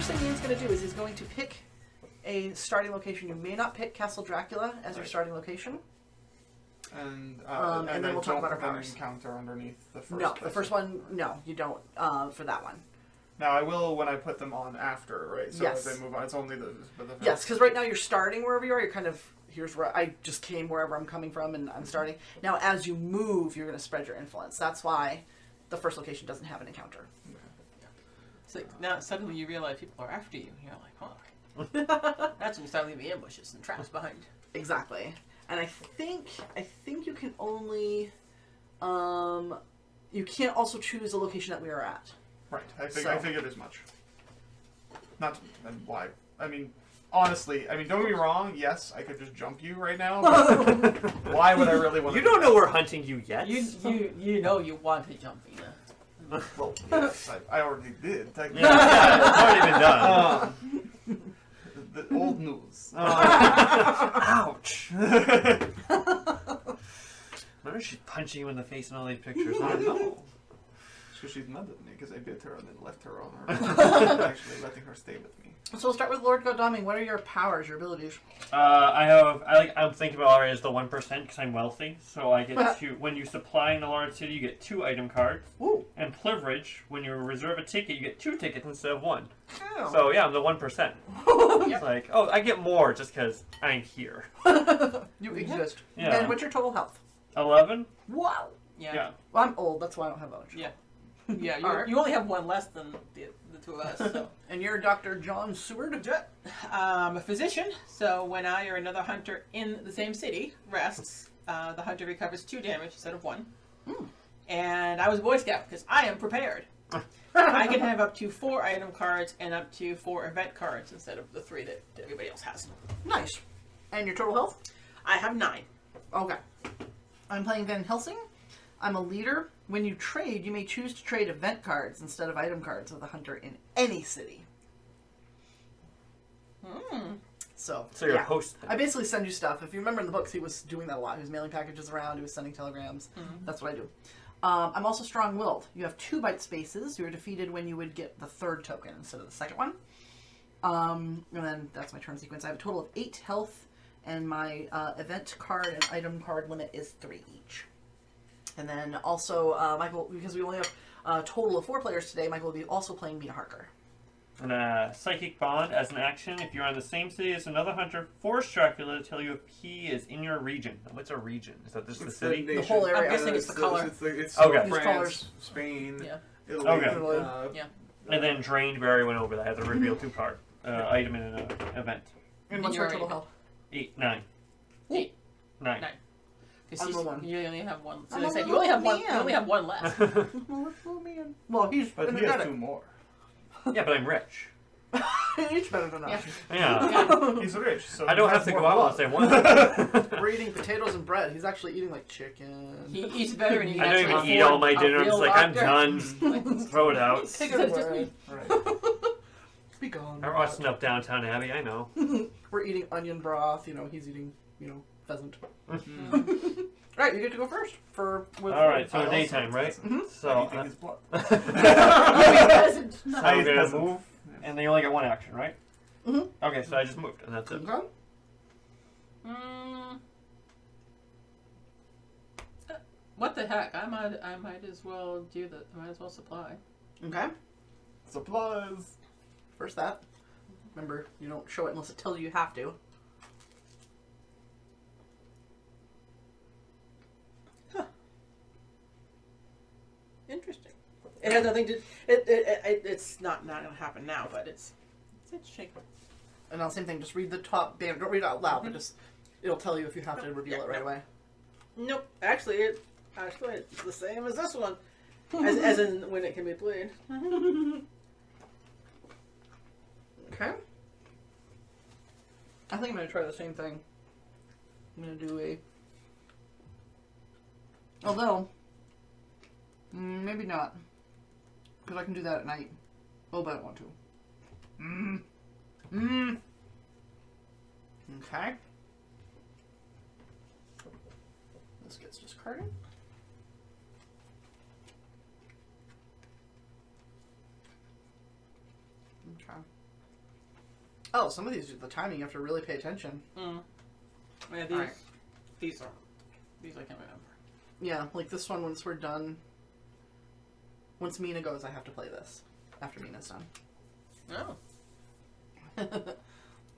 first thing Ian's going to do is he's going to pick a starting location. You may not pick Castle Dracula as your starting location. And then we'll talk about our powers. Encounter underneath the first. No, the first one, no, you don't for that one. Now I will when I put them on after, right? So yes. as they move on, it's only the yes, because right now you're starting wherever you are. You're kind of here's where I just came wherever I'm coming from, and I'm starting. Now as you move, you're going to spread your influence. That's why the first location doesn't have an encounter. Okay. So now suddenly you realize people are after you. You're like, huh? That's when you start leaving ambushes and traps behind. Exactly. And I think you can only you can't also choose a location that we are at. Right. I figured as much. Not and why? I mean, honestly, don't get me wrong. Yes, I could just jump you right now. But why would I really want? You don't know we're hunting you yet. You know you want to jump, Ina. Well, yes, I already did. Technically. Yeah, it's already been done. The old news. Ouch. Remember she's punching you in the face in all these pictures. I don't know. Because she's mad at me because I bit her and then left her on her. Actually letting her stay with me. So we'll start with Lord Godalming. What are your powers, your abilities? I'm thinking about already as the 1% because I'm wealthy. So I get to, when you supply in a large city, you get 2 item cards. Ooh. And privilege, when you reserve a ticket, you get 2 tickets instead of 1. Oh. So yeah, I'm the 1%. It's like, oh, I get more just because I'm here. You exist. Yeah. And what's your total health? 11? Wow. Yeah. Well, I'm old. That's why I don't have much. Yeah. Yeah, you only have 1 less than the 2 of us. So. And you're Dr. John Seward? I'm a physician, so when I or another hunter in the same city rests, the hunter recovers 2 damage instead of 1. Mm. And I was a Boy Scout because I am prepared. I can have up to 4 item cards and up to 4 event cards instead of the 3 that everybody else has. Nice. And your total health? I have 9. Okay. I'm playing Van Helsing. I'm a leader. When you trade, you may choose to trade event cards instead of item cards with a hunter in any city. So you're a host. I basically send you stuff. If you remember in the books, he was doing that a lot. He was mailing packages around. He was sending telegrams. That's what I do. I'm also strong-willed. You have 2 bite spaces. You are defeated when you would get the 3rd token instead of the 2nd one. And then that's my turn sequence. I have a total of 8 health, and my event card and item card limit is 3 each. And then also, Michael, because we only have a total of 4 players today, Michael will be also playing Mina Harker. And a psychic bond as an action. If you're on the same city as another hunter, force Dracula to tell you if he is in your region. What's a region? Is that just the city? The whole area. I'm guessing it's the color. It's okay. France, colors. Spain, Okay. Italy. Yeah. And then drained. We already went over that. I have to reveal 2 card item in an event. And what's your total health? 8, 9. 8. 9. 9. I'm the 1. You only have 1. So I'm they a said you little only have 1. man. You only have 1 left. Well, he's But he has 2 more. Yeah, but I'm rich. He's better than us. Yeah. He's rich, so I don't have to go out unless I want. We're eating potatoes and bread. He's actually eating like chicken. He eats better and he I don't even eat all my dinner. I'm just like, I'm done. Throw it out. Right. Right. Be gone. I'm watching up Downtown Abbey, I know. We're eating onion broth. He's eating, pheasant. Alright, you get to go first. Alright, so daytime, right? So, Eating his blood. so I'm going to move, and they only get 1 action, right? Okay, so I just moved, and that's it. Okay. What the heck? I might as well do the. I might as well supply. Okay. Supplies. First that. Remember, you don't show it unless it tells you you have to. Interesting. It has nothing to. It's not going to happen now, but it's interesting. And now, same thing. Just read the top banner. Don't read it out loud, but just it'll tell you if you have to reveal it right away. Nope. Actually, it's the same as this one, as in when it can be played. Okay. I think I'm gonna try the same thing. I'm gonna do a. Although, maybe not, because I can do that at night. Oh, but I don't want to. Okay. This gets discarded. Okay. Oh, some of these, the timing, you have to really pay attention. Yeah, these, Alright. these I can't remember. Yeah, like this one, once we're done, once Mina goes, I have to play this. After Mina's done. Oh.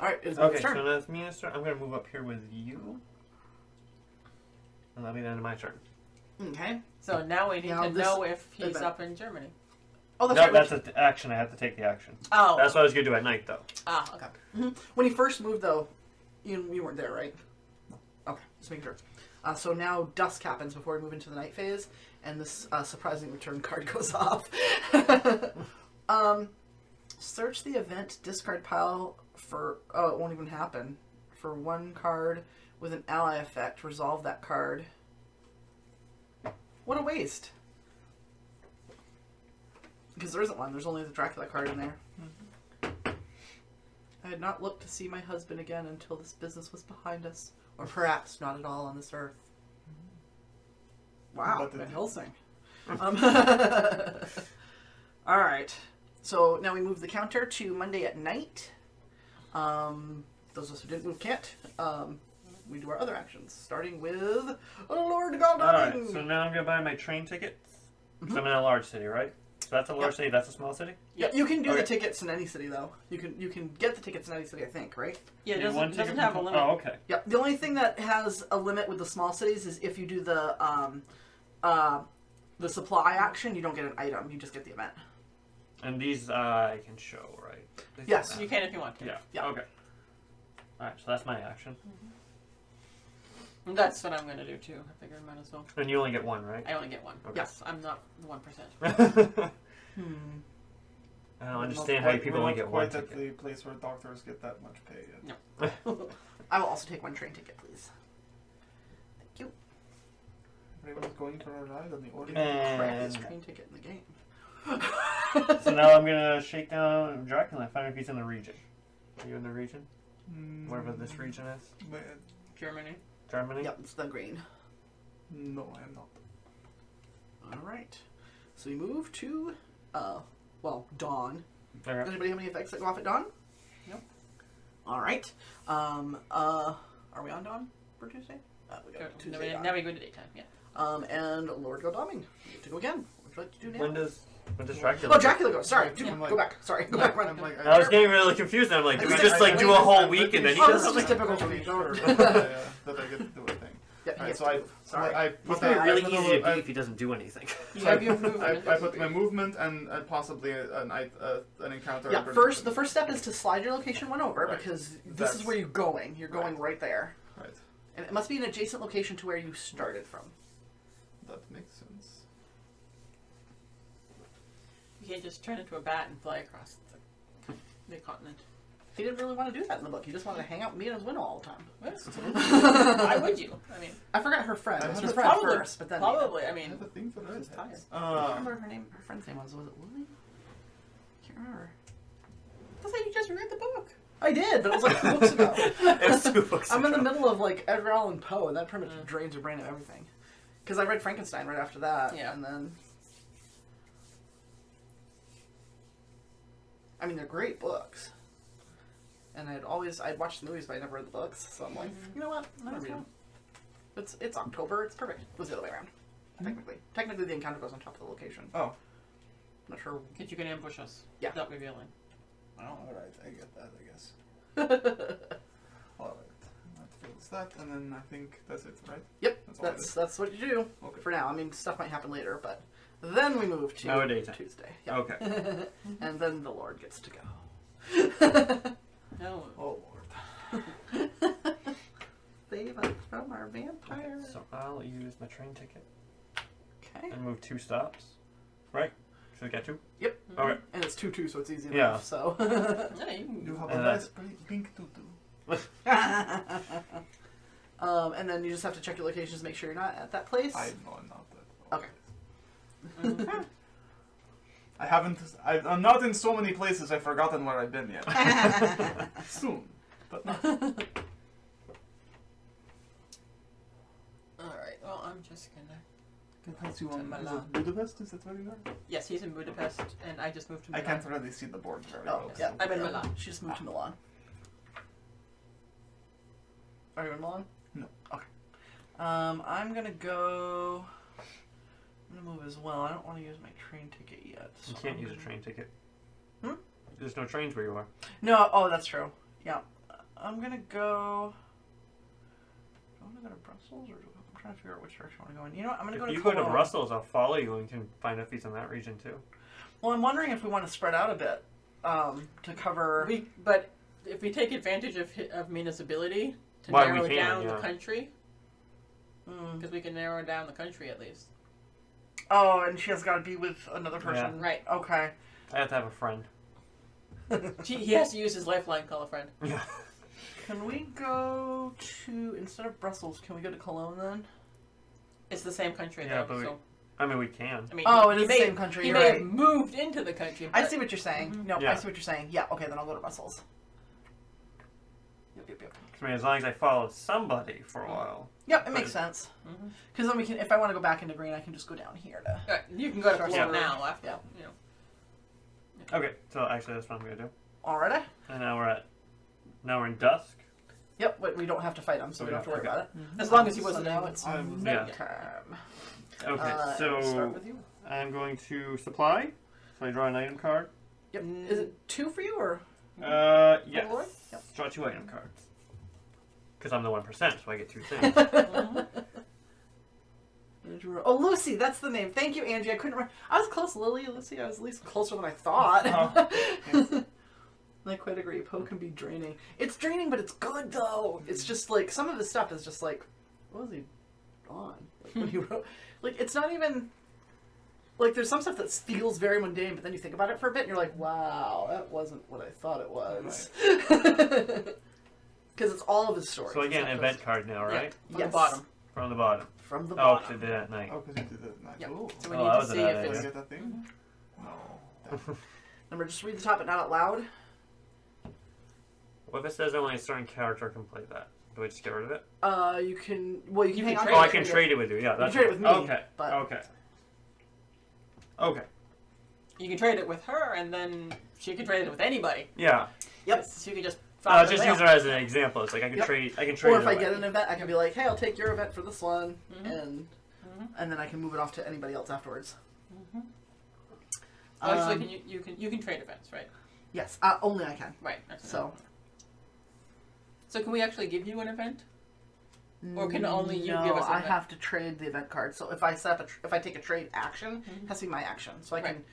Alright, it's Okay, Mina's turn. so that's me. I'm going to move up here with you. And that'll be the end of my turn. Okay. So now we need Now to this know if he's event. up in Germany. Oh, that's No, right. that's an action. I have to take the action. Oh. That's what I was going to do at night, though. Ah, okay. When he first moved, though, you weren't there, right? Okay, just making sure. So now dusk happens before we move into the night phase, and this surprising return card goes off. Search the event discard pile for... Oh, it won't even happen. For one card with an ally effect, resolve that card. What a waste. Because there isn't one. There's only the Dracula card in there. I had not looked to see my husband again until this business was behind us. Or perhaps not at all on this earth. Wow, But Van it- Helsing. Alright. So now we move the counter to Monday at night. Those of us who didn't move can't. We do our other actions, starting with Lord Golding. Alright, so now I'm going to buy my train tickets. So I'm in a large city, right? So that's a large Yep. city, that's a small city? Yeah, you can do the Okay. tickets in any city though. You can get the tickets in any city, I think, right? Yeah, it Do one doesn't ticket have a per- limit. Oh, okay. Yeah. The only thing that has a limit with the small cities is if you do the supply action, you don't get an item. You just get the event. And these I can show, right? These Yes. don't You can if you want to. Yeah. Yeah. Okay. Alright, so that's my action. And that's what I'm going to do too. I figure I might as well. And you only get one, right? I only get one. Okay. Yes, I'm not the 1%. I don't understand how you people only get one quite at ticket. the place where doctors get that much pay yet. No. I will also take one train ticket, please. Thank you. Everyone's going for a ride on the The ordinary. crappiest And train ticket in the game. so now I'm gonna shake down Dracula and find out if he's in the region. Are you in the region? Wherever this region is? Wait, Germany. Germany? Yep, it's the green. no, I am not. Alright. So we move to, dawn. Okay. Does anybody have any effects that go off at dawn? Nope. Alright. Are we on dawn for Tuesday? We got Tuesday dawn. Now we go to daytime, yeah. And Lord Godalming. You get to go again. What would you like to do now? When does Dracula? Oh, Dracula goes. Sorry. Yeah. Go back. Sorry. Go back. Run. I'm like, I was getting really confused. I'm like, do we I just think- like I do think a whole I'm week and then he Oh, does this is just something? typical for me. Don't worry. that I get to do a thing. Yeah, Alright, yes, so I sorry. I It's put gonna be my- really I- easy to I- beat if he doesn't do anything. You So have your movement. I put my movement and possibly an encounter. Yeah, the first step is to slide your location one over Right. because this That's- is where you're going. You're going right there. Right, And it must be an adjacent location to where you started from. that makes sense. You can't just turn into a bat and fly across the continent. He didn't really want to do that in the book. He just wanted to hang out with me and his winnow all the time. Why would you? I mean, I forgot her friend. It was her She's friend probably- first, but then probably. I I mean, have a thing for she's tired. redheads. I don't remember her name. Her friend's name was it Lily? Can't remember. that's how you just read the book. I did, but it was like 2 books ago. It's 2 books I'm in the ago. middle of like Edgar Allan Poe, and that pretty much drains your brain of everything. Because I read Frankenstein right after that, Yeah. and then. I mean, they're great books. And I'd watched the movies, but I never read the books, so I'm like, you know what? I'm gonna read them. It's October. It's perfect. It was the other way around. Technically, the encounter goes on top of the location. Oh, I'm not sure. That you can ambush us. Yeah. Without revealing. alright, I get that, I guess. Alright, that fills that, and then I think that's it, right? Yep, That's all I that's what you do Okay. for now. I mean, stuff might happen later, but then we move to Now daytime. Tuesday. Yep. Okay. And then the Lord gets to go. No. Oh lord. Save us from our vampire. So I'll use my train ticket Okay. and move 2 stops. Right? Should I get 2? Yep. Okay. And it's 2-2, so it's easy Yeah. enough. So. Yeah, you can You have And a nice pink tutu. And then you just have to check your locations, make sure you're not at that place. I know I'm not that. Okay. I haven't. I'm not in so many places. I've forgotten where I've been yet. Soon, but not. Alright, well, I'm just gonna. Because you To want is Milan. it Budapest? Is that where you are? Yes, he's in Budapest, and I just moved to I Milan. can't really see the board very Oh, well. yeah. I'm in Milan. She just moved to Milan. Are you in Milan? No. Okay. I'm gonna go. I'm gonna move as well. I don't want to use my train ticket yet. You so can't I'm use a gonna- train ticket. Hmm? There's no trains where you are. No. Oh, that's true. Yeah. I'm gonna go. Do I want to go to Brussels, or I'm trying to figure out which direction I want to go in. You know what? I'm gonna If go to you go to Cologne. Brussels, I'll follow you and can find out if he's in that region too. Well, I'm wondering if we want to spread out a bit to cover. But if we take advantage of Mina's ability to Why, we narrow can, down yeah. the country, Mm. because we can narrow down the country at least. Oh, and she has got to be with another person. Yeah. Right. Okay. I have to have a friend. He has to use his lifeline, call a friend. Yeah. Can we go to instead of Brussels? Can we go to Cologne then? It's the same country, Yeah, though. but So I mean, we can. I mean, Oh, it he is the may- same country. He You're may right. have moved into the country. I but- see what you're saying. Mhm. No, Yeah. I see what you're saying. Yeah. Okay, then I'll go to Brussels. Yep. I mean, as long as I follow somebody for a while. Yep, it makes sense. Mhm. Because then we can, if I want to go back into green, I can just go down here to. Right, you can go to Sure. Cologne Yeah. now after, Yeah. you know. Okay, so actually that's what I'm gonna do. Alrighty. And now we're in dusk. Yep, but we don't have to fight him, so we don't have to worry Okay. about it. As long as he So wasn't now in- it's I'm- nighttime. Okay, And we'll so start with you. I'm going to supply. So I draw an item card. Yep. Is it 2 for you or? Yes. Lord? Yep. Draw 2 item cards. Because I'm the 1%, so I get 2 things. Andrew- Oh, Lucy, that's the name. Thank you, Angie. I couldn't remember. I was close, Lily. Lucy, I was at least closer than I thought. I quite agree. Poe can be draining. It's draining, but it's good though. It's just like some of his stuff is just like, what was he on? Like when he wrote, like it's not even. Like there's some stuff that feels very mundane, but then you think about it for a bit, and you're like, wow, that wasn't what I thought it was. Because it's all of his stories. So again, It's not event just- card now, right? From Yes. the bottom. From the bottom. From the Oh, bottom. to that night. Oh, because you did that. Nice. Yep. Ooh. So we Oh, need that to was a see bad if Did I it's... get that thing? No. Remember, just read the top, but not out loud. What if it says only a certain character can play that? Do I just get rid of it? You can. Well, you can You hang can on. trade Oh, to I can trade it with you. Yeah, You that's trade it with me. Okay. but Okay. Okay. You can trade it with her, and then she can trade it with anybody. Yeah. Yep. So you can just... Just use her as an example. It's like I can Yep. trade. I can Or trade. it if I away. get an event, I can be like, "Hey, I'll take your event for this one," Mhm. and then I can move it off to anybody else afterwards. Oh, actually, Um, you can trade events, right? Yes, only I can. Right. That's So, So can we actually give you an event? Or can only you no, give us an I event? have to trade the event card. So if I set up if I take a trade action, Mhm. it has to be my action. So I Right. can,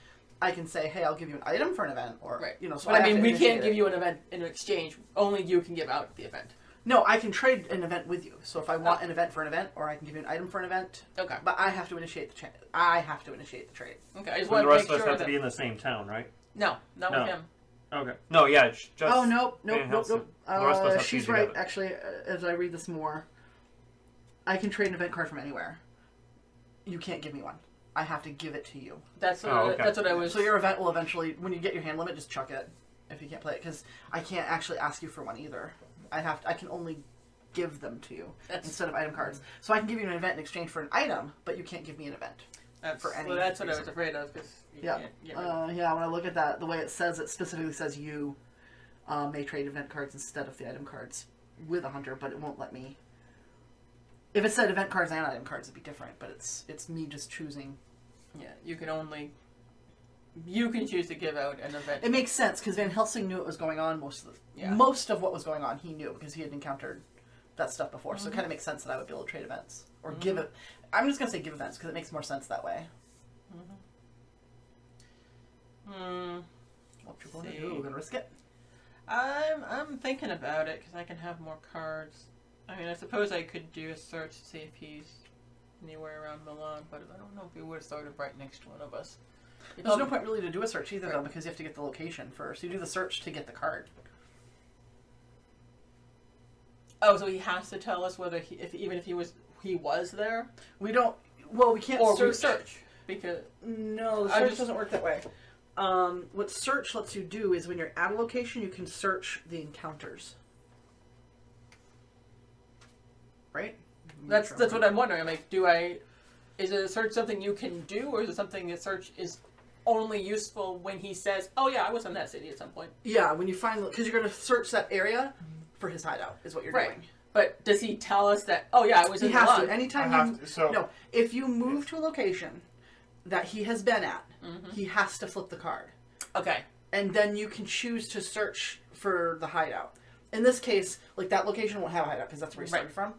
I can say, "Hey, I'll give you an item for an event," or Right. you know. So But I have mean, to we initiate can't give it. you an event in exchange. Only you can give out the event. No, I can trade an event with you. So if I want an event for an event, or I can give you an item for an event, Okay. but I have to initiate the I have to initiate the trade. Okay. I just Well, want the to rest make of us sure have that... to be in the same town, right? No, not No. with him. Okay. No, yeah, it's just. Oh nope, Van nope, Helsing. nope. The rest of us have to be She's right. together. Actually, as I read this more, I can trade an event card from anywhere. You can't give me one. I have to give it to you. That's what, Oh, okay. that's what I was... So your event will eventually, when you get your hand limit, just chuck it if you can't play it, because I can't actually ask you for one either. I can only give them to you That's- instead of item cards. So I can give you an event in exchange for an item, but you can't give me an event. That's, for any well, that's what I was reason. afraid of, because you Yeah. can't get rid of Yeah. When I look at that, the way it says, it specifically says you may trade event cards instead of the item cards with a hunter, but it won't let me. If it said event cards and item cards, it'd be different. But it's me just choosing. Yeah, you can only... You can choose to give out an event. It makes sense because Van Helsing knew what was going on. Yeah. Most of what was going on, he knew because he had encountered that stuff before. Mm-hmm. So it kind of makes sense that I would be able to trade events or give it. I'm just gonna say give events because it makes more sense that way. Hmm. What you gonna See. do? We're gonna risk it. I'm thinking about it, because I can have more cards. I mean, I suppose I could do a search to see if he's anywhere around Milan, but I don't know if he would have started right next to one of us. There's no point really to do a search either, Right. though, because you have to get the location first. You do the search to get the card. Oh, so he has to tell us whether even if he was there, We don't. Well, we can't or search. we search because No, the I search just- doesn't work that way. What search lets you do is when you're at a location, you can search the encounters. Right? that's what I'm wondering. I'm like, is a search something you can do, or is it something that search is only useful when he says, "Oh yeah, I was in that city at some point." Yeah, when you find because you're going to search that area for his hideout is what you're Right. doing. But does he tell us that? Oh yeah, I was He in has Milan. to. Anytime no, if you move to a location that he has been at, he has to flip the card. Okay. And then you can choose to search for the hideout. In this case, like that location won't have a hideout because that's where he started from.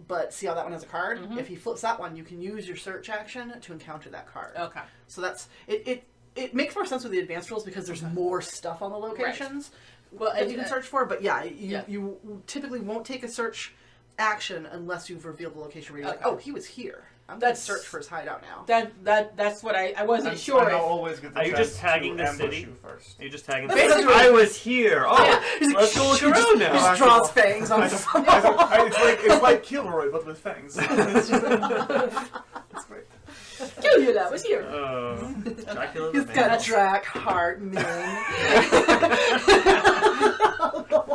But see how that one has a card? If he flips that one, you can use your search action to encounter that card. Okay. So that's it. It makes more sense with the advanced rules because there's more stuff on the locations Well, that you can search for. But yeah, you typically won't take a search action unless you've revealed the location where you're like, oh, he was here. I'm going to search for his hideout now. That's what I wasn't sure. I'll always get the Are you chance just tagging to the ambush city? you first. Are you just tagging? Basically- I was here. Oh, He's like, let's go look he just, around he now. just draws fangs on It's like Kilroy, but with fangs. It's great. Kill you, that was here. Dracula. He's the got man. a Drac heart moon.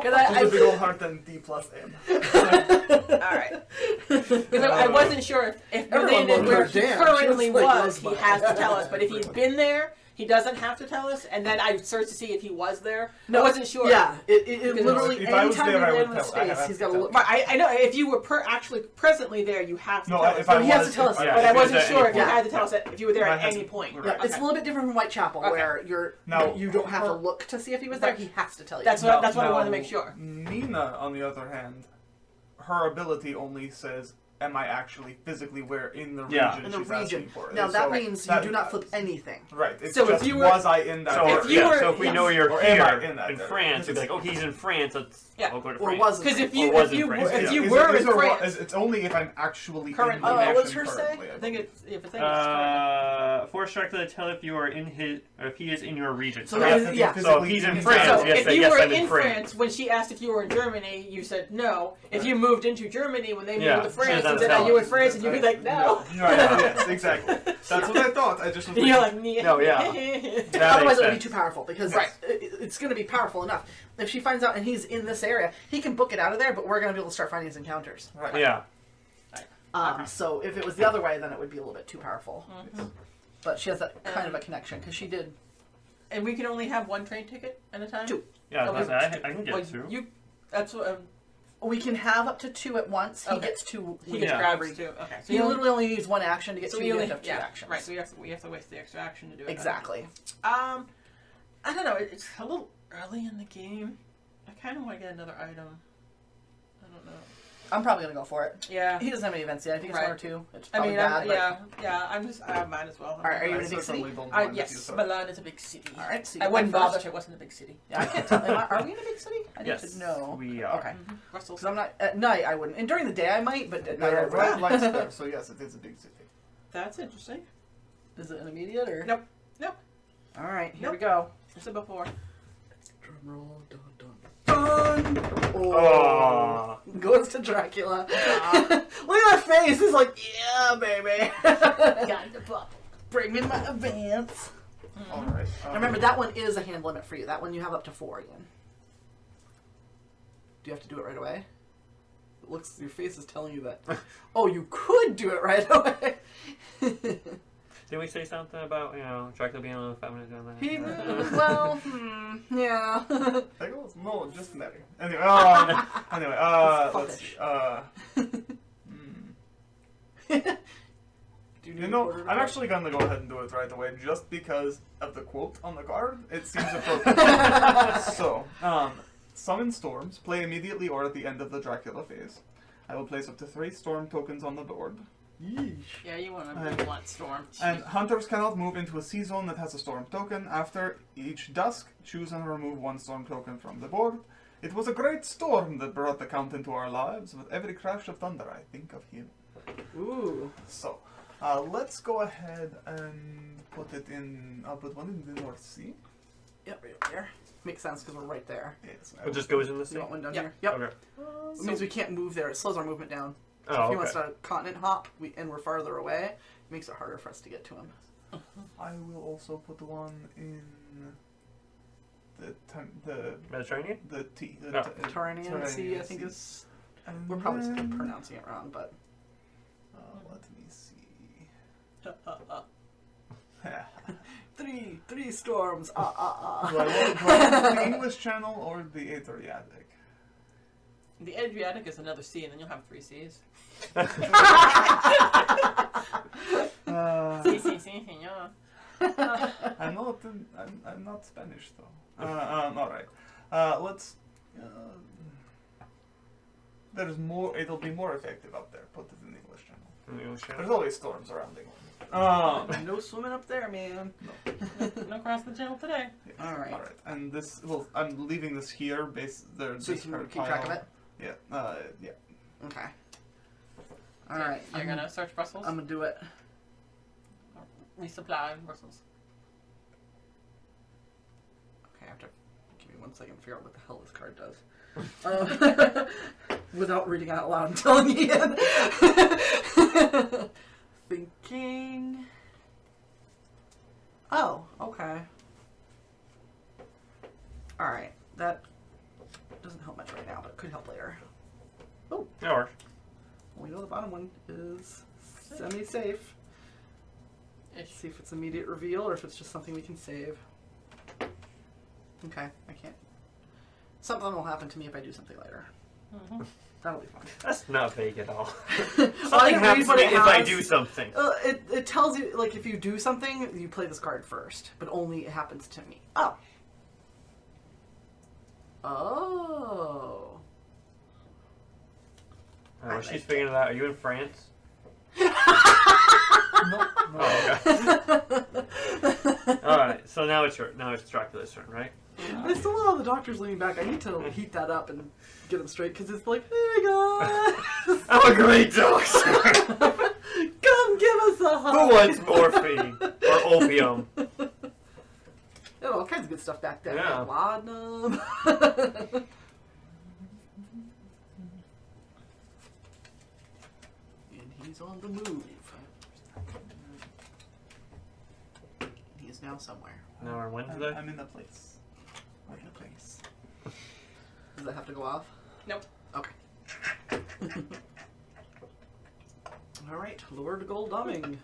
It's a big old heart and D plus M. Alright. Because I wasn't sure if Everyone related loved where her. he Damn, currently she was like, was, he "Loves has mine." to tell us. But if he's been there, he doesn't have to tell us. And then I searched to see if he was there. No, I wasn't sure. Yeah, it Because literally, if I was anytime there, I you would land in tell. I space, have he's to got to tell. look. But I know if you were actually presently there, you have to No, tell us. if I No, he has was, to tell us. But I wasn't at sure any if you point. had to tell us that if you were there I at had any to- point. Yeah, Right. it's a little bit different from Whitechapel, Okay. where Now- you don't have to look to see if he was there. He has to tell you. That's what I wanted to make sure. Nina, on the other hand, her ability only says, "Am I actually physically where in the region?" Yeah. in the she's region. asking for. Now And that so means that- you do not flip anything. Right. It's So if just, you were- was I in that? So, area? if you were- so if we know you're Or here am I in that area? France, we'd be like, oh, he's in France. I'll go to Or France. was Because if Or you was if in you France. if Yeah. you Is were it- in is it- France, it's only if I'm actually Currently. in the what's mansion her say? currently, I think it's if it's Force Dracula tell if you are in his, or if he is in your region. So So, he's- have to be yeah. so if physically he's in in France, So you have to if say, you yes, were I'm in in France when she asked if you were in Germany, you said no. If you moved into Germany when they moved Yeah, to she France, doesn't and said, tell "Are you in us. France?" and you'd be like, "No." Right, yes, exactly. That's what I thought. I just was And you're like, No, yeah. That Otherwise, makes it would be sense. too powerful because Right. it's going to be powerful enough. If she finds out and he's in this area, he can book it out of there, but we're going to be able to start finding his encounters. right. Yeah. So if it was the other way, then it would be a little bit too powerful. But she has that kind of a connection because she did. And we can only have one train ticket at a time. Two. Yeah, Okay. I can get Well, two. you. That's what We can have up to two at once. He Okay. gets two. he gets Yeah. grabs too. Okay. So He you literally only needs one action to get So two. we You only have to have two actions. right. So we have to waste the extra action to do it. Exactly. I don't know. It's a little early in the game. I kind of want to get another item. I don't know. I'm probably gonna go for it. Yeah. He doesn't have any events yet. I think it's Right. one or two. It's I probably mean, bad. But... I might as well. All right, are you I in a big certainly city? don't mind if you Yes, start. Milan is a big city. All right, so I you wouldn't go bother first. if it wasn't a big city. Yeah, I can't tell. Are we in a big city? I need Yes, to know. we are. Okay. Russell. Because I'm not at night. I wouldn't, and during the day I might, but at night I There are bright lights wouldn't. there, so yes, it is a big city. That's interesting. Is it an immediate or? Nope. Nope. All right, here Nope. we go. I said before. Drum roll, dun dun dun. Oh, Oh. goes to Dracula. Look at that face. He's like, yeah, baby. Got the bubble. Bring me my advance. All right. Now remember, that one is a hand limit for you. That one you have up to 4 again. Do you have to do it right away? It looks, your face is telling you that. Oh, you could do it right away. Did we say something about, Dracula being on 5 minutes doing that? He, well, yeah. No, just marry. Anyway, let's see. You know, I'm actually gonna go ahead and do it right away, just because of the quote on the card. It seems appropriate. So, summon storms. Play immediately or at the end of the Dracula phase. I will place up to 3 storm tokens on the board. Yeesh. Yeah, you want a And- big blunt storm. And hunters cannot move into a sea zone that has a storm token. After each dusk, choose and remove 1 storm token from the board. It was a great storm that brought the Count into our lives. With every crash of thunder, I think of him. Ooh. So, let's go ahead and put it in. I'll put one in the North Sea. Yep, right over here. Makes sense because we're right there. Yes, It just goes in the You sea? want one down Yep. here? Yep. Okay. It means we can't move there. It slows our movement down. So Oh, if he wants okay. to continent hop, and we're farther away, it makes it harder for us to get to him. I will also put one in the Mediterranean? the T. The Oh. Turanian Sea, I think Sea. is. And We're probably then, pronouncing it wrong, but. let me see. Three storms. Do I want the English Channel or the Adriatic? The Adriatic is another sea, and then you'll have 3 seas. Si, senor. I'm not Spanish though. All right. Let's. There's more. It'll be more effective up there. Put it in the English Channel. There's always storms around England. No swimming up there, man. No cross the channel today. All right. All right. And this. Well, I'm leaving this here. So you can keep track of it? Yeah. Yeah. Okay. All right. You're gonna search Brussels? I'm going to do it. Resupply in Brussels. Okay, I have to give me 1 second to figure out what the hell this card does. Without reading out loud and telling Ian. Thinking. Oh, okay. Alright, that doesn't help much right now, but could help later. Oh, That works. we know the bottom one is semi-safe. Ish. See if it's immediate reveal or if it's just something we can save. Okay, I can't. Something will happen to me if I do something later. Mm-hmm. That'll be fun. That's not vague at all. I Something read happens to what me it if I has. do something. It tells you, like, if you do something, you play this card first, but only it happens to me. Oh. Oh. Well, she's figuring it out. Are you in France? No. Oh, okay. All right. So now it's Dracula's turn, right? I still have the doctor's leaning back. I need to heat that up and get them straight, because it's like, hey guys! I'm a great doctor. Come give us a hug! Who wants morphine or opium? There all kinds of good stuff back there. Yeah. Laudanum. And he's on the move. He is now somewhere. Now we're Wednesday. I'm in the place. Right in a place. Does that have to go off? Nope. Okay. Alright, Lord Golddumming.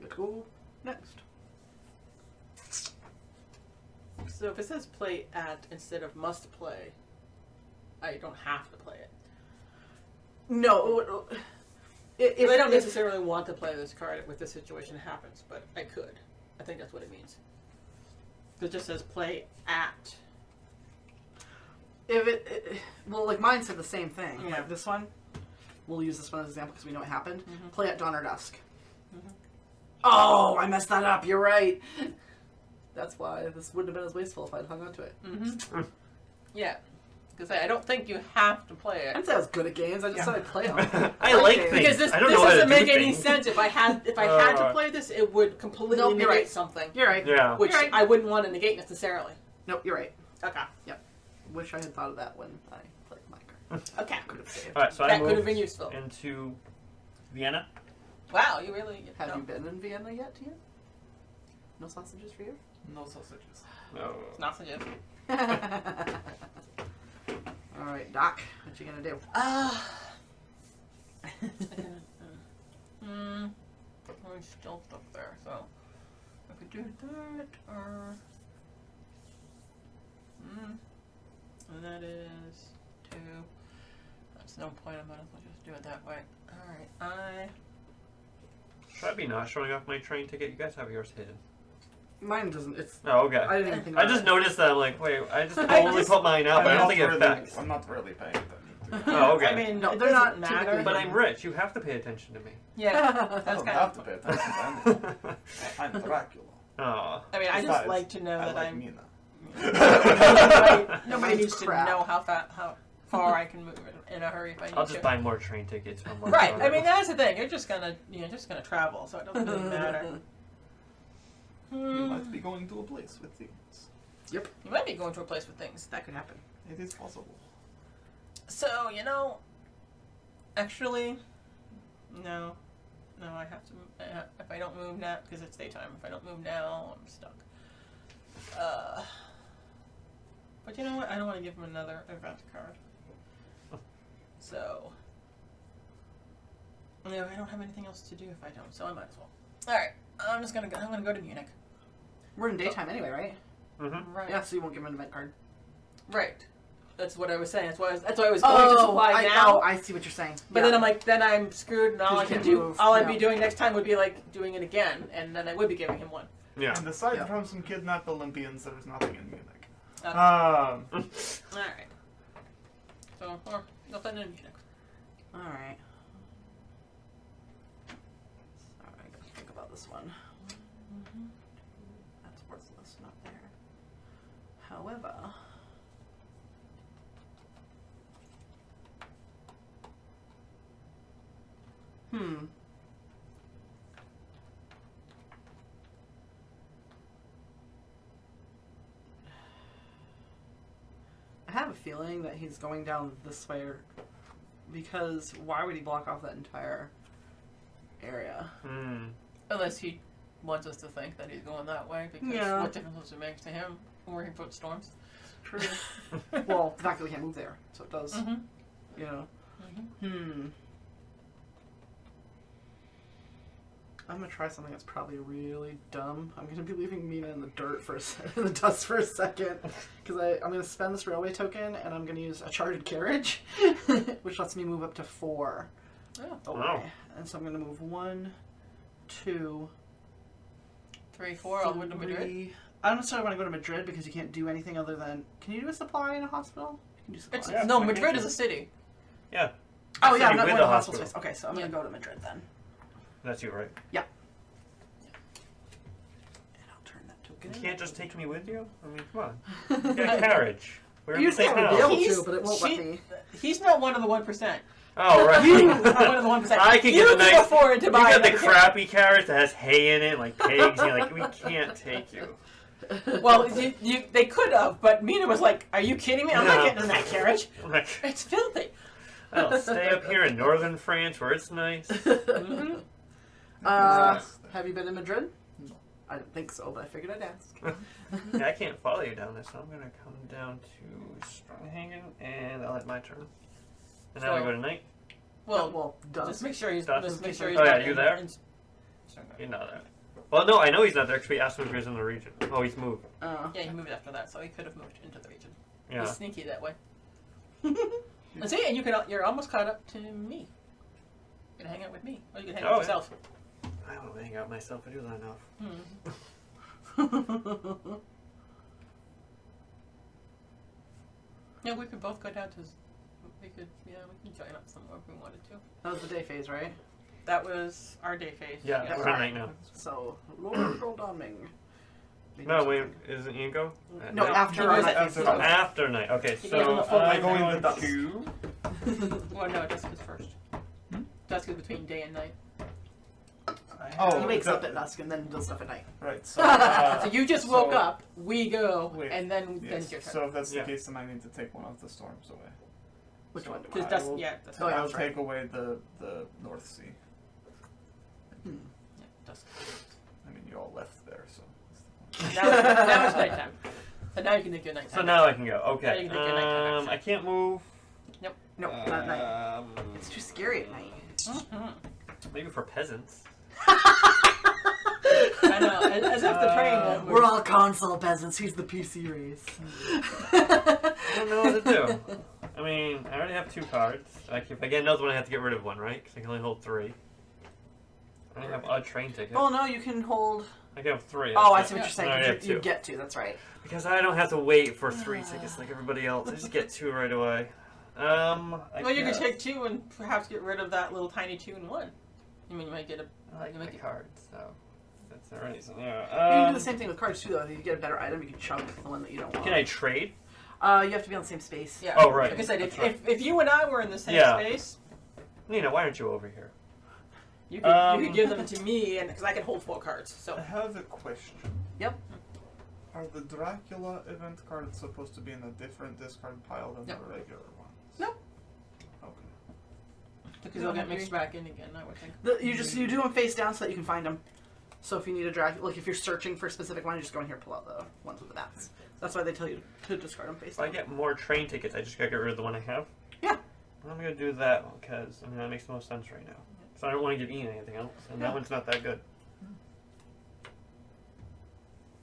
You go next. So if it says play at instead of must play, I don't have to play it. No. If I don't necessarily want to play this card if this situation happens, but I could. I think that's what it means. It just says play at. If well, like mine said the same thing. Yeah. Like this one, we'll use this one as an example because we know it happened. Mhm. Play at dawn or dusk. Mhm. Oh, I messed that up. You're right. That's why this wouldn't have been as wasteful if I'd hung on to it. Mm-hmm. Yeah. Because I don't think you have to play I it. didn't say I was good at games. I just said I'd play them. I like games. things. Because this I don't know how to doesn't do make any things. sense. If I had to play this, it would completely Nope, you're negate right. something, You're right. Yeah. which You're right. I wouldn't want to negate necessarily. Nope, you're right. Okay. Wish I had thought of that when I played my card. Okay. Could have saved. All right. So I That could have moved been useful. into Vienna. Wow, you really Have no. you been in Vienna yet, Tia? No sausages for you? No sausages. No. It's not so good. All right, Doc, what you gonna do? There's still stuff there, so I could do that, or and that is 2. That's no point. I might as well just do it that way. All right, Should I be not showing off my train ticket? You guys have yours hidden. Mine doesn't. It's. Oh, okay. I didn't even think. I about just it. noticed that. I'm like, wait, I just I totally just- put mine out, but I don't think it affects. I'm not really paying attention to it. Oh, okay. I mean, No, it they're doesn't not matter. typically- But I'm rich. You have to pay attention to me. Yeah, I that's don't kind have of. to pay attention to anything. I'm Dracula. Aw. I mean, I just Besides, like to know I that like I'm. Mina. Nobody Mine's needs crap. to know how far I can move in a hurry if I need I'll to. just buy more train tickets from one. Right. I mean, that's the thing. You're just gonna travel, so it doesn't really matter. You might be going to a place with things. You might be going to a place with things. That could happen. It is possible. So actually, no, I have to. If I don't move now, because it's daytime. If I don't move now, I'm stuck. But you know what? I don't want to give him another event card. So, I don't have anything else to do if I don't. So I might as well. All right, I'm gonna go to Munich. We're in daytime anyway, right? Mm-hmm. Right. Yeah, so you won't give him an event card. Right. That's what I was saying. That's why I was going to supply now. I see what you're saying. But then I'm like, then I'm screwed, and all I can do, move. all I'd be doing next time would be like doing it again, and then I would be giving him one. And aside Yeah. from some kidnapped Olympians, there's nothing in Munich. All right. So, or nothing in Munich. All right. Sorry, I gotta think about this one. That's worthless, not there. However. I have a feeling that he's going down this way, because why would he block off that entire area? Unless he wants us to think that he's going that way, because what difference does it make to him where he puts storms? True. Well, the fact that we can't move there, so it does. You know. I'm gonna try something that's probably really dumb. I'm gonna be leaving Mina in the dirt in the dust for a second, because I'm gonna spend this railway token and I'm gonna use a chartered carriage, which lets me move up to 4 away. Wow. And so I'm gonna move 1, 2, 3, 4. I'll go to Madrid. 3. I don't necessarily want to go to Madrid because you can't do anything other than. Can you do a supply in a hospital? You can do supplies. Yeah. No, Madrid is a city. Yeah. Oh yeah, I'm not With going the to hospital hospital. space. Okay, so I'm gonna go to Madrid then. That's you, right? Yeah. And I'll turn that token You in. can't just take me with you? I mean, come on. You got a carriage. We're in You'd the same probably be able house. to, but it won't let me. He's not one of the 1%. Oh, right. You are one of the 1%. I can you get the can nice. afford to You buy got the another crappy carriage that has hay in it, like pigs. You're like, we can't take you. Well, they could have, but Mina was like, "Are you kidding me? I'm not getting in that carriage. I'm like, It's filthy." I'll stay up here in northern France where it's nice. Have you been in Madrid? No. I don't think so, but I figured I'd ask. Yeah, I can't follow you down there, so I'm gonna come down to Stronghagen, and I'll have my turn. And now we go to night. Well, done. just make sure he's. Done. Just make sure he's. Oh, yeah, not you in- there? in- You're not there. Well, no, I know he's not there because we asked him if he was in the region. Oh, he's moved. Yeah, he moved after that, so he could have moved into the region. Yeah. He's sneaky that way. And see, and you're almost caught up to me. You can hang out with me, or you can hang out Oh, with yourself. I don't hang out myself. I do that enough. Yeah, we could both go down to. We can join up somewhere if we wanted to. That was the day phase, right? That was our day phase. Yeah, yes. we're at night now. So, Lord Donming. No, wait, isn't Ian go? No, Night? after He our goes night after phase. that. After night. Okay, You so get on the phone. I I'm go in going the dusk. to. Well, no, dusk is first. Dusk is between day and night. Oh, He wakes the- up at dusk and then does stuff at night. Right, so... So you just woke so- up. We go, Wait, and then Yes, it's your turn. so if that's Yeah. the case, then I need to take one of the storms away. Which So one do Because I? dusk, will- yeah, that's Oh, yeah, I'll that's right. take away the North Sea. yeah, dusk. I mean, you all left there, so... Now it's nighttime. So now you can take your nighttime. So now I can go. Now Okay. you can take your nighttime action. I can't move. No, not at night. It's too scary at night. Mhm. Maybe for peasants. I know, as if the train won't move. We're all console peasants. Who's the PC race? I don't know what to do. I mean, I already have 2 cards. Like, if I get another one, I have to get rid of one, right? Because I can only hold 3. I only have a train ticket. Oh no, you can hold. I can have 3. Oh, I that's see it. what you're saying. No, I 'cause have you 2. get to. That's right. Because I don't have to wait for 3 tickets like everybody else. I just get 2 right away. Well, you could guess. take 2 and perhaps get rid of that little tiny 2 in 1. I mean, you might get a. I like you my might get, cards, so that's already so. You can Yeah. do the same thing with cards too, though. If you get a better item, you can chunk the one that you don't want. Can I trade? You have to be on the same space. yeah. Oh, right. Like I said, That's if, right. if you and I were in the same Yeah. space, Nina, why aren't you over here? you could give them to me, and because I can hold 4 cards. I So have a question. Yep. Are the Dracula event cards supposed to be in a different discard pile than No. the regular ones? No. Okay. because they'll get mixed back in again, I would think. You do them face down so that you can find them. So if you need a Dracula, like if you're searching for a specific one, you just go in here, pull out the ones with the bats. That's why they tell you to discard them face If I down. get more train tickets, I just gotta get rid of the one I have. Yeah. I'm gonna do that because I mean that makes the most sense right now. So I don't want to give Ian anything else, and that one's not that good.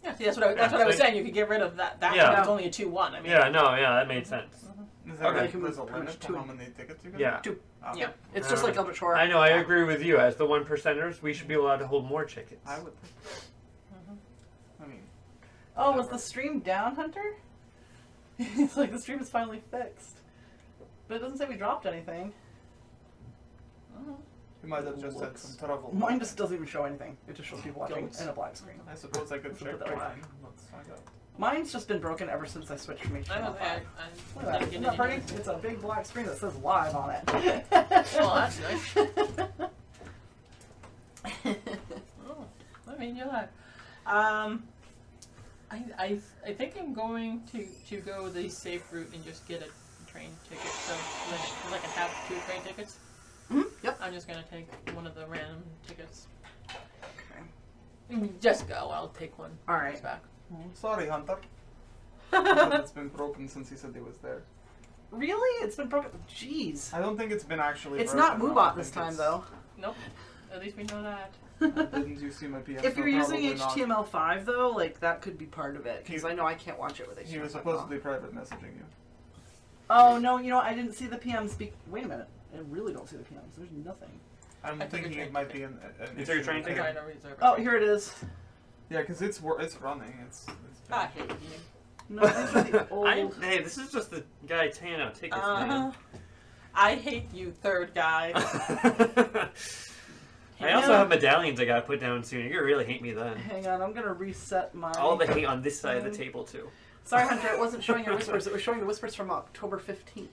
Yeah, see, that's what I was saying. You could get rid of that. That Yeah. one. It's only a 2-1. I mean, Yeah, no, yeah, that made sense. Is there Okay. like, there's a Pretty much limit to two. how many tickets you can Yeah. Two. Oh. Yeah. It's just like Eldritch Horror. I know, I Yeah. agree with you. As the 1%ers, we should be allowed to hold more tickets. I would think so. I mean, Oh, was the stream down, Hunter? It's like the stream is finally fixed. But it doesn't say we dropped anything. Oh. you might have just had some trouble. Mine just doesn't even show anything. It just shows people watching Goats. in a black screen. I suppose I could Let's check put that right back. now. Let's find out. Mine's just been broken ever since I switched from I HTML5. was at. Look at that. Isn't that pretty? It's a big black screen that says live on it. Well, that's nice. Oh, I mean, you're live. I think I'm going to go the safe route and just get a train ticket. So like I can have 2 train tickets. Yep. I'm just gonna take one of the random tickets. Okay. Just go. I'll take one. All right. Back. Sorry, Hunter. But it's been broken since he said he was there. Really? It's been broken? Jeez. I don't think it's been actually It's broken. not I Moobot think this time, it's- though. Nope. At least we know that. Didn't you see my PS? If you're using Probably not. HTML5, though, like, that could be part of it. Because I know I can't watch it with HTML5. He was supposedly private messaging you. Oh, no, you know, I didn't see the PMs. Wait a minute. I really don't see the PMs. There's nothing. I'm I took a thinking train it might be ticket. an You took a issue train with I'm ticket? him. trying to reserve it. Oh, here it is. Yeah, because it's running. It's been... I hate you. No, these are the old... Hey, this is just the guy handing out tickets, I hate you, third guy. man. I also have medallions I gotta put down soon. You're gonna really hate me then. Hang on, I'm going to reset my... All the hate on this side of the table, too. Sorry, Hunter, it wasn't showing your whispers. It was showing the whispers from October 15th.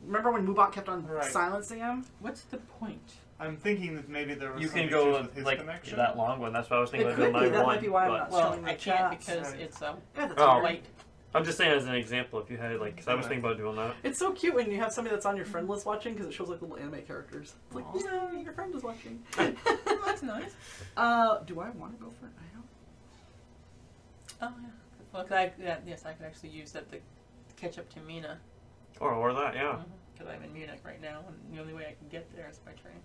Remember when Moobot kept on Right. silencing him? What's the point? I'm thinking that maybe there was You some can issues go with his like connection. that long one. That's why I was thinking It of doing could be. mine That one. might be why I'm but not Well, showing the I can't chats. because Right. it's Yeah, that's Oh. weird. white. I'm just saying as an example, if you had like, because I was thinking about doing that. It's so cute when you have somebody that's on your friend list watching because it shows like little anime characters. It's like, yeah, your friend is watching. Oh, that's nice. Do I want to go for an item? Oh yeah. Well, yes, I could actually use that to catch up to Mina. Or that, yeah. Because I'm in Munich right now, and the only way I can get there is by train.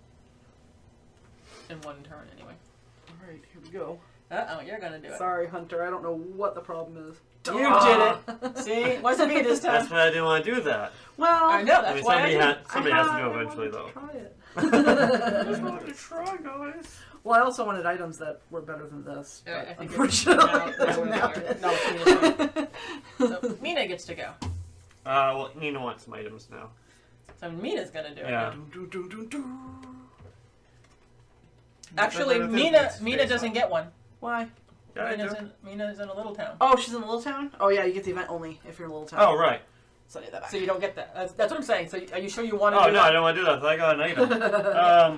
In one turn, anyway. All right, here we go. Uh-oh, you're gonna do it. Sorry, Hunter. I don't know what the problem is. You did it! See? It wasn't me this time. That's why I didn't want to do that. Well, I know, I that's mean, why somebody, I did. somebody has to do it I eventually, wanted though. to try it. I just wanted to try, guys. Well, I also wanted items that were better than this. Yeah, But I think unfortunately, it's it doesn't now happen. no, it's Mina's turn. So Mina gets to go. Well, Nina wants some items now. So Mina's gonna do Yeah. it. Do, do, do, do. Actually, But it is Mina space doesn't on. get one. Why? Yeah, I do. Mina's in a little town. Oh, she's in a little town? Oh, yeah, you get the event only if you're in a little town. Oh, right. So I need that back. So you don't get that. That's what I'm saying. So are you sure you want to Oh, do no, that? I don't want to do that. I thought I got an item.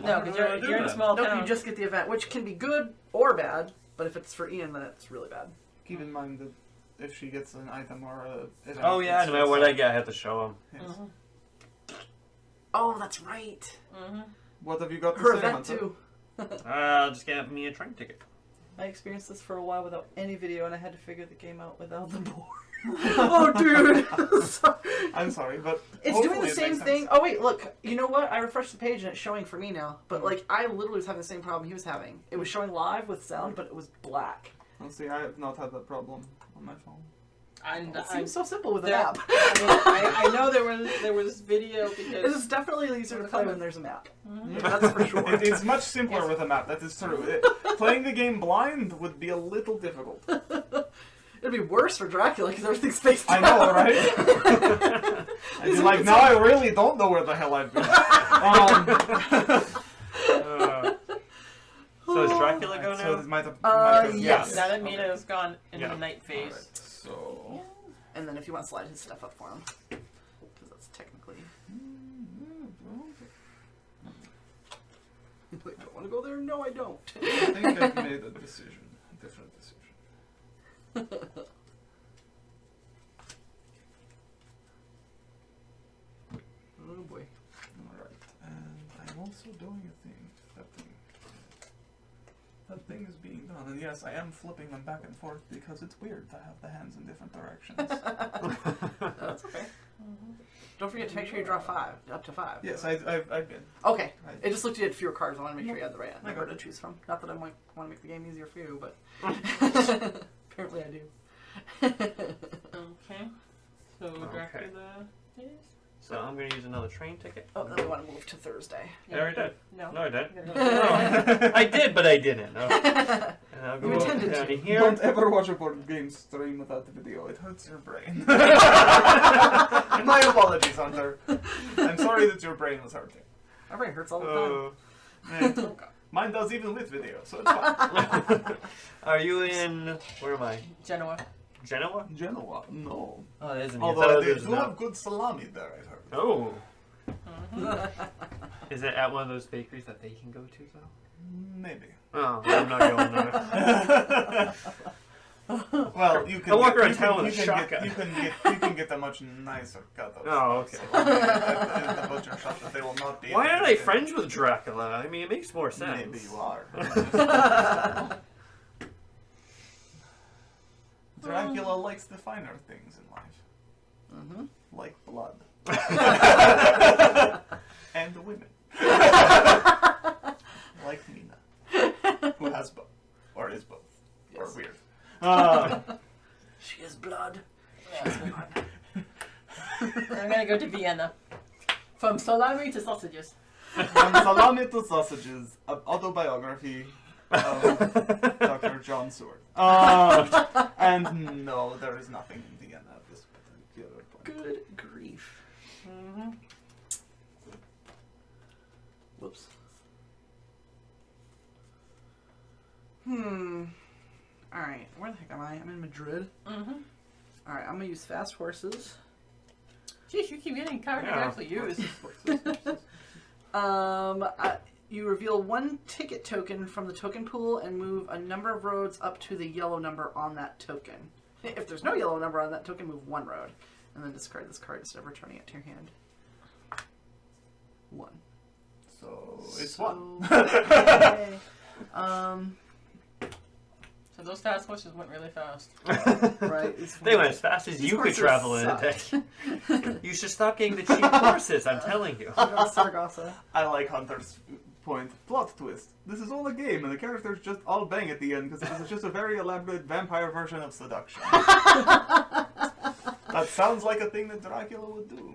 No, because you're in a small Nope, town. you just get the event, which can be good or bad, but if it's for Ian, then it's really bad. Keep in mind that if she gets an item or a event, Oh, yeah, it's no matter what just- I get, I have to show him. Yes. Mhm. Oh, that's right. Mhm. What have you got to Her say, event, Hunter? too. Just get me a train ticket. I experienced this for a while without any video, and I had to figure the game out without the board. Oh, dude. Sorry. I'm sorry, but It's doing hopefully the it same makes thing. sense. Oh, wait, look. You know what? I refreshed the page, and it's showing for me now. But, like, I literally was having the same problem he was having. It was showing live with sound, but it was black. Well, see, I have not had that problem on my phone. And It seems so simple with an there- app. I know there was video It because is definitely easier to play when there's a map. Mhm. That's for sure. It's much simpler with a map, that is true. Playing the game blind would be a little difficult. It'd be worse for Dracula because everything's spaced I out. know, right? I'd be like, now I really don't know where the hell I've been. So is Dracula go So now? this might have, yes. now that Mina has gone in Yeah. the night phase. Alright, so... And then if you want to slide his stuff up for him. Because that's technically... Wait, do I want to go there? No, I don't. I think I've made a decision. A different decision. Oh boy. Alright, and I'm also doing a thing. That thing is being done. And yes, I am flipping them back and forth because it's weird to have the hands in different directions. That's okay. Don't forget to make sure you draw up to 5. Yes, I've been. Okay. I- It just looked you had fewer cards. I want to make sure you had the right I number got to choose from. Not that I want to make the game easier for you, but apparently I do. Okay. So Okay. Dracula. Yes. So I'm going to use another train ticket. Oh, then we want to move to Thursday. I already did. No. No, I didn't. You gotta go to I did, but I didn't. No. And I'll go You intended down to. here. Don't ever watch a board game stream without the video. It hurts your brain. My apologies, Hunter. I'm sorry that your brain was hurting. My brain hurts all the time. Eh, Mine does even with video, so it's fine. Are you in... Where am I? Genoa. Genoa? Genoa? No. Oh, that isn't Although they do have good salami there, I've heard. Oh. Mm-hmm. Is it at one of those bakeries that they can go to, though? Maybe. Oh, I'm not going there. Well, you can. I walk get- around you town can- with a you can shotgun. you can get a much nicer cut of. Oh, okay. At the butcher shop that they will not be. Why able aren't to I get. friends with Dracula? I mean, it makes more sense. Maybe you are. Dracula likes the finer things in life, Mm-hmm. like blood and women, like Mina, who has both, or is both, or Yes. weird. She is blood. She is blood. I'm gonna go to Vienna. From salami to sausages. From Salami to Sausages, an autobiography of Dr. John Seward. And no, there is nothing in Vienna at this particular point. Good grief. Mm-hmm. Whoops. Alright, where the heck am I? I'm in Madrid. Mm-hmm. Alright, I'm gonna use fast horses. Jeez, you keep getting cards Yeah. to actually use. You reveal one ticket token from the token pool and move a number of roads up to the yellow number on that token. If there's no yellow number on that token, move one road. And then discard this card instead of returning it to your hand. 1. So it's So- one. Okay. So those fast horses went really fast. Right. They went as fast as These you could horses travel in a day. suck. You should stop getting the cheap horses, I'm telling you. Saragossa. I like Hunter's point. Plot twist. This is all a game, and the characters just all bang at the end because this is just a very elaborate vampire version of seduction. That sounds like a thing that Dracula would do.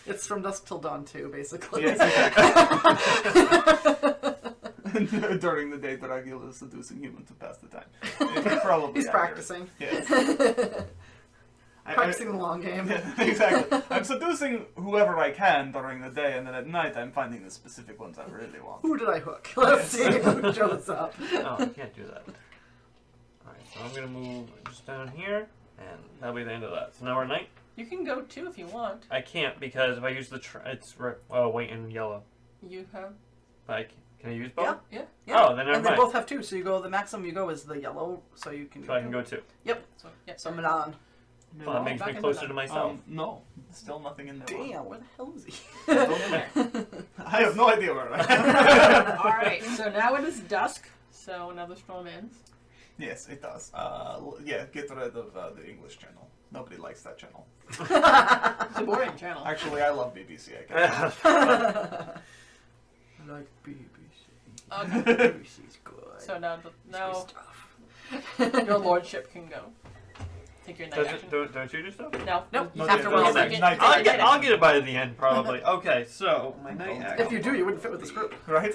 It's from dusk till dawn too, basically. Yes, exactly. During the day, Dracula is seducing humans to pass the time. It's probably He's accurate. practicing. Yes. Practicing the long game. Yeah, exactly. I'm seducing whoever I can during the day, and then at night I'm finding the specific ones I really want. Who did I hook? Let's see who shows up. Oh, I can't do that. Alright, so I'm gonna move just down here, and that'll be the end of that. So now we're at night? You can go too if you want. I can't because if I use the white and yellow. You have. But can I use both? Yeah. Yeah. Oh, then never And they mind. both have 2, so you go, the maximum you go is the yellow, so you can So I can go 2. So, yeah. So Milan. Well, that makes back me into closer that. to myself. No, still nothing in there. Damn, where the hell is he? I have no idea where I am. Alright, so now it is dusk, so another storm ends. Yes, it does. Yeah, get rid of the English channel. Nobody likes that channel. It's a boring channel. Actually, I love BBC. I guess. I like BBC. Okay. BBC's good. So now, now Stuff. your lordship can go. Take your night action. Don't you do stuff? No. Nope, No, after yeah, one no, second. night action. I'll get it by the end, probably. Okay, so my night action. If you do, you wouldn't fit with this group. Right?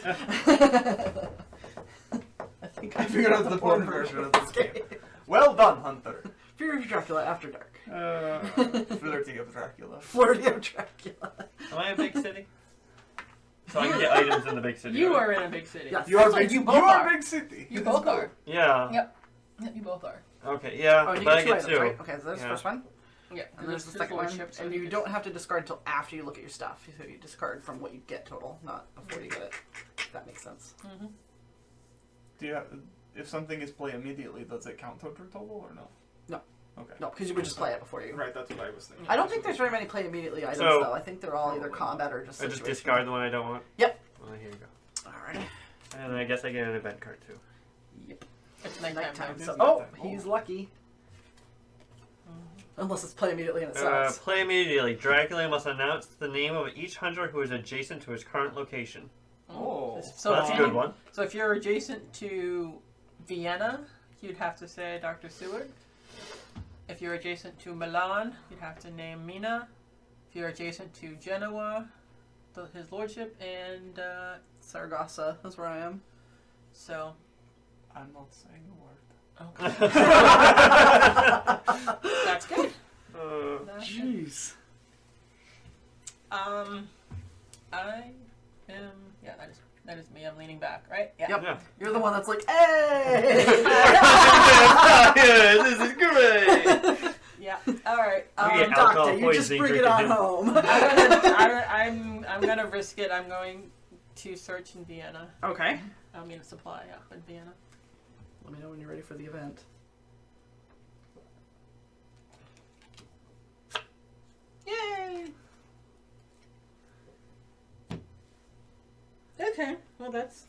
I think I figured out the porn version of this game. Well done, Hunter. Fury of Dracula After Dark. Flirty of Dracula. Flirty of Dracula. Am I a big city? So I can get items in the big city. You right? are in a big city. Yeah. You are That's big. what You you both are are. big city. You This both is good. are. Yeah. Yep. Yeah, you both are. Okay, yeah, Oh, and you but I get 2 get items, 2. right? Okay, so there's Yeah. the first one. Yeah. And there's the second one. And you don't have to discard until after you look at your stuff. So you discard from what you get total, not before you get it. If that makes sense. Mm-hmm. Do you have, if something is play immediately, does it count towards your total or no? No. Okay. No, because you would just play it before you. Right, that's what I was thinking. I don't think there's very many play immediately items, So- though. I think they're all either combat or just I just situational. discard the one I don't want? Yep. Well, here you go. Alright. And then I guess I get an event card too. Yep. It's nighttime. Nighttime. It is So, nighttime. he's lucky. Unless it's play immediately and it Uh, sucks. play immediately. Dracula must announce the name of each hunter who is adjacent to his current location. Oh. So That's a if good you- one. So if you're adjacent to Vienna, you'd have to say Dr. Seward. If you're adjacent to Milan, you'd have to name Mina. If you're adjacent to Genoa, his lordship, and Saragossa, that's where I am. so. I'm not saying a word. Okay. That's good. That's good. Jeez. I am. Yeah, that is me. I'm leaning back, right? Yeah. Yep. Yeah. You're the one that's like, hey! Yeah, this is great. Yeah. All right. We get alcohol Doctor, you just poisoning bring it drinking on him. home. I'm gonna risk it. I'm going to search in Vienna. Okay. I'm gonna supply up in Vienna. Let me know when you're ready for the event. Yay! Okay. Well, that's.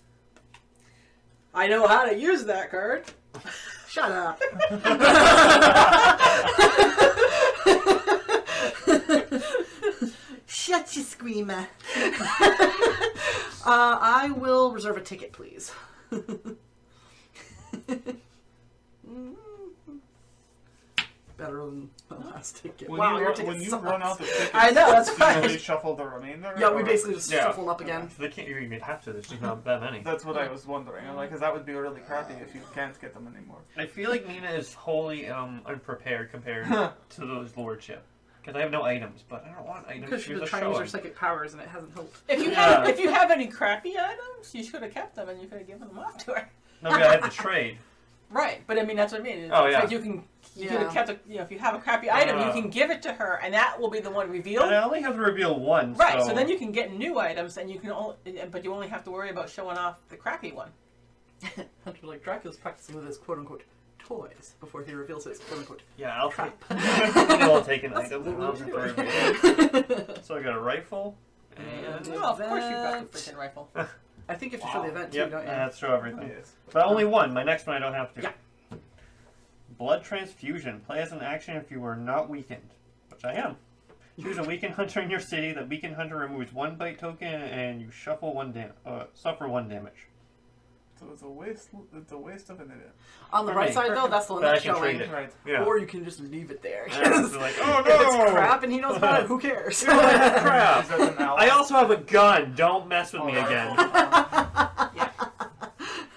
I know how to use that card. Shut up. Shut you, screamer. I will reserve a ticket, please. Better than the last ticket. When Wow, you, your when ticket you sucks. run out of tickets, I know, that's do fine. you really shuffle the remainder? Yeah, we or- basically just Yeah. shuffle up again. They can't even have to. There's just not that many. That's what I was wondering. I'm like, because that would be really crappy if you can't get them anymore. I feel like Mina is wholly unprepared compared to those lordship. Because I have no items, but I don't want items. Because she's Here's been a trying to use her showing. psychic powers and it hasn't helped. If you Yeah. have any crappy items, you should have kept them and you could have given them off to her. No, but I have to trade. Right, but I mean that's what I mean. It's Oh, yeah. like you could Yeah. have kept if you have a crappy item, you can give it to her, and that will be the one revealed. And I only have to reveal one. Right, so then you can get new items, and you can but you only have to worry about showing off the crappy one. Hunter, like, Dracula's practicing with his quote-unquote toys before he reveals his quote-unquote Yeah, I'll take. trap. I'll take an item. What And I'll would have you to do? reveal. So I got a rifle. And Oh, of course you've got Event. the freaking rifle. I think you have to show the event too, Yep, don't I you? have to show everything. Yes. But only one. My next one I don't have to. Yeah. Blood transfusion. Play as an action if you are not weakened, which I am. Choose a weakened hunter in your city. That weakened hunter removes one bite token, and you suffer one damage. So it's a waste. It's a waste of an idiot. On the For right me. side, though, that's the one But I that's can showing. trade it. Right. Yeah. Or you can just leave it there. Yeah, it's like, oh If it's no! crap and he knows about it, who cares? Crap. Use that as an ally. I also have a gun. Don't mess with Oh, me rifle. again.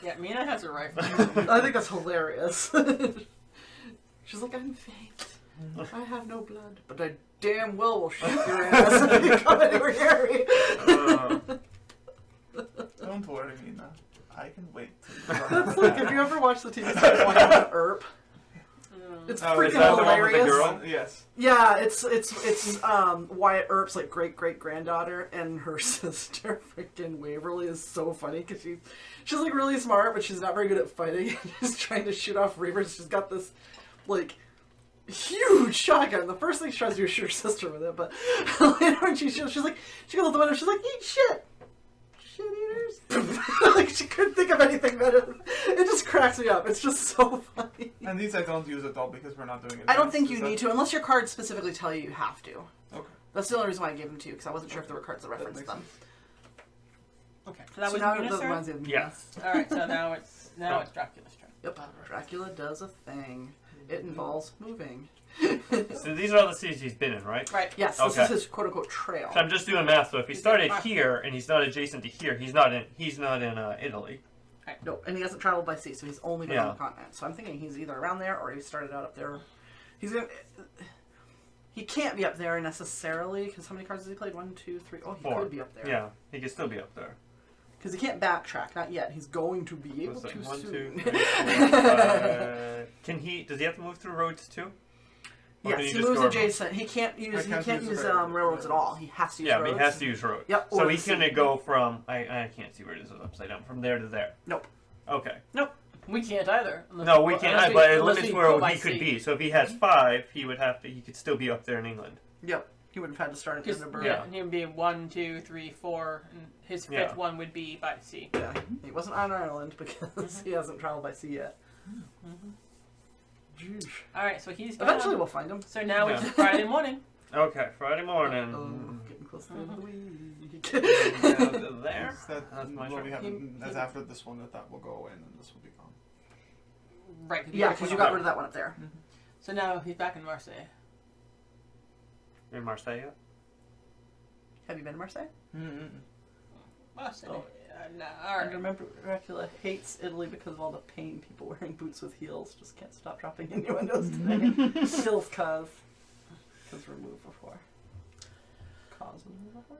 Yeah, Mina has a rifle. I think that's hilarious. She's like, I'm faint. I have no blood. But I damn well will shoot your ass if you come anywhere near me. Don't worry, Mina. I can wait. That's like, if you ever watched the TV series One Earp, it's Oh, is freaking that the one with the hilarious. girl? Yes. Yeah, it's Wyatt Earp's like great granddaughter, and her sister freaking Waverly is so funny because she's like really smart, but she's not very good at fighting. She's trying to shoot off reavers. She's got this like huge shotgun. The first thing she tries to do is shoot her sister with it, but later when she shoots, she goes out the window. She's like, eat shit. Shit eaters. Like she couldn't think of anything better. It just cracks me up. It's just so funny. And these I don't use at all because we're not doing it. I don't think you need to, unless your cards specifically tell you have to. Okay. That's the only reason why I gave them to you, because I wasn't sure if there were cards that referenced makes them. Okay, so that was now Mina's that turn? reminds me of Mina. Yeah. All right, so now it's Dracula's turn. Yep. Dracula does a thing. It involves moving. So these are all the cities he's been in, right? Right. Yes, this Okay. is his quote-unquote trail. So I'm just doing math. So if he started here and he's not adjacent to here, he's not in Italy. No, and he hasn't traveled by sea, so he's only been Yeah. on the continent. So I'm thinking he's either around there or he started out up there. He can't be up there necessarily, because how many cards has he played? 1, 2, 3. Oh, he 4. could be up there. Yeah, he could still be up there. Because he can't backtrack, not yet. He's going to be able It's like to 1, 2, soon. 3, 4, 5. Does he have to move through roads too? Or can Yes, he just moves go- adjacent. He can't use use the railroads at all. He has to use Yeah, roads. but he has to use roads. Yep, So or he's the gonna sea. go from I can't see where this is upside down. From there to there. Nope. Okay. We can't either. No, we can't. But it limits go where by he could sea. be. So if he has 5, he could still be up there in England. Yep. He would have had to start at Because Edinburgh. yeah, and he would be 1, 2, 3, 4, and his fifth Yeah. one would be by sea. Yeah, he wasn't on Ireland because he hasn't traveled by sea yet. Jeez. All right, so he's gone. Eventually we'll find him. So now it's Yeah. Friday morning. Okay, Friday morning. Oh, getting close to the end of the week. There. That's my what turn. we have. That's after this one that will go away and then this will be gone. Right. Yeah, because you got rid of that one up there. So now he's back in Marseille. In Marseille yet? Have you been to Marseille? Mm-mm. Marseille. Oh. No, And alright. remember, Dracula hates Italy because of all the pain people wearing boots with heels. Just can't stop dropping innuendos today. Heels cause. Because remove before. Cause remove before.